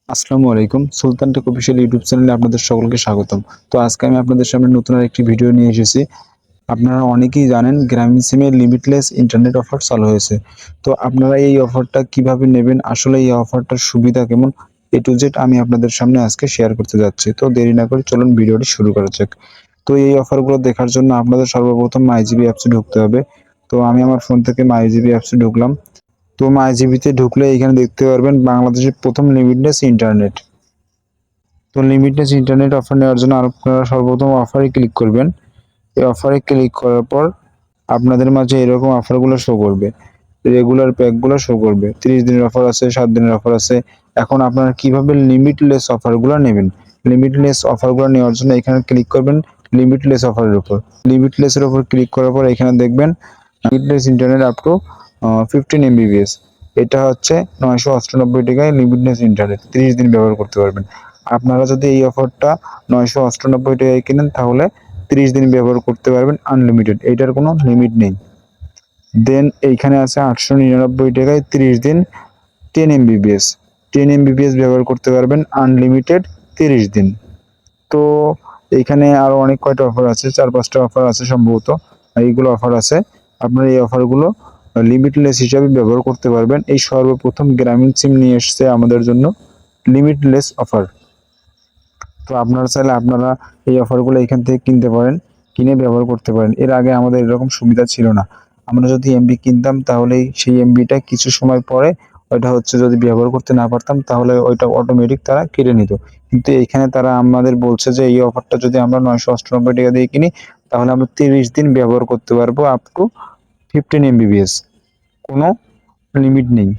আসসালামু আলাইকুম। সুলতান take official YouTube চ্যানেলে আপনাদের সকলকে স্বাগতম। তো আজকে আমি আপনাদের সামনে নতুন আরেকটি ভিডিও নিয়ে এসেছি। আপনারা অনেকেই জানেন গ্রামীণ সিমে লিমিটলেস ইন্টারনেট অফার চালু হয়েছে। তো আপনারা এই অফারটা কিভাবে নেবেন, আসলে এই অফারটার সুবিধা কেমন, এ টু জেড আমি আপনাদের সামনে আজকে শেয়ার করতে যাচ্ছি। তো দেরি না করে চলুন ভিডিওটি শুরু করা যাক। তো এই অফারগুলো দেখার জন্য আপনাদের সর্বপ্রথম মাইজিবি অ্যাপসে ঢুকতে হবে। তো আমি আমার ফোন থেকে মাইজিবি অ্যাপসে ঢুকলাম। তো মাইজিবিতে ঢুকলে এখানে দেখতে পারবেন বাংলাদেশের প্রথম লিমিটলেস ইন্টারনেট। তো লিমিটলেস ইন্টারনেট অফার নেওয়ার জন্য আপনারা সর্বপ্রথম অফারে ক্লিক করবেন। এই অফারে ক্লিক করার পর আপনাদের মাঝে এরকম অফারগুলো শো করবে, রেগুলার প্যাকগুলো শো করবে। 30 দিনের অফার আছে, 7 দিনের অফার আছে। এখন আপনারা কিভাবে লিমিটলেস অফারগুলো নেবেন, লিমিটলেস অফারগুলো নেওয়ার জন্য এখানে ক্লিক করবেন লিমিটলেস অফারের উপর। লিমিটলেসের উপর ক্লিক করার পর এখানে দেখবেন limitless internet up to 15 MBBS. এটা হচ্ছে 998 টাকায় লিমিটলেস ইন্টারনেট 30 দিন ব্যবহার করতে পারবেন। আপনারা যদি এই অফারটা 998 টাকায় কিনেন তাহলে 30 দিন ব্যবহার করতে পারবেন আনলিমিটেড, এটার কোনো লিমিট নেই। দেন এইখানে আছে 899 টাকায় 30 দিন 10 এমবিবিএস, 10 এমবিবিএস ব্যবহার করতে পারবেন আনলিমিটেড 30 দিন। তো এইখানে আরও অনেক কয়টা অফার আছে, 4-5টা অফার আছে সম্ভবত। এইগুলো অফার আছে, আপনারা এই অফারগুলো লিমিটলেস হিসাবে ব্যবহার করতে পারবেন। এই সর্বপ্রথম গ্রামীণ সিম নিয়ে এসছে আমাদের জন্য লিমিটলেস অফার। তো আপনারা চাইলে আপনারা এই অফারগুলো এখান থেকে কিনতে পারেন, কিনে ব্যবহার করতে পারেন। এর আগে আমাদের এরকম সুবিধা ছিল না। আমরা যদি এমবি কিনতাম তাহলেই সেই এমবিটা কিছু সময় পরে ওইটা হচ্ছে যদি ব্যবহার করতে না পারতাম তাহলে ওইটা অটোমেটিক তারা কেটে নিত। কিন্তু এইখানে তারা আমাদের বলছে যে এই অফারটা যদি আমরা 998 টাকা দিয়ে কিনি তাহলে আমরা 30 দিন ব্যবহার করতে পারবো আপ টু 15 এমবিবিএস। কোনো লিমিট নেই,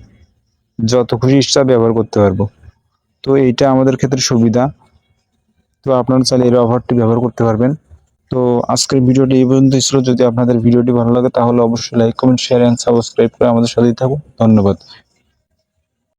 যত খুশি ইচ্ছা ব্যবহার করতে পারবো। তো এইটা আমাদের ক্ষেত্রে সুবিধা। তো আপনারা চাইলে এই অফারটি ব্যবহার করতে পারবেন। তো আজকের ভিডিওটি এই পর্যন্তই ছিল। যদি আপনাদের ভিডিওটি ভালো লাগে তাহলে অবশ্যই like, comment, share and subscribe করে আমাদের সাথেই থাকুন। ধন্যবাদ।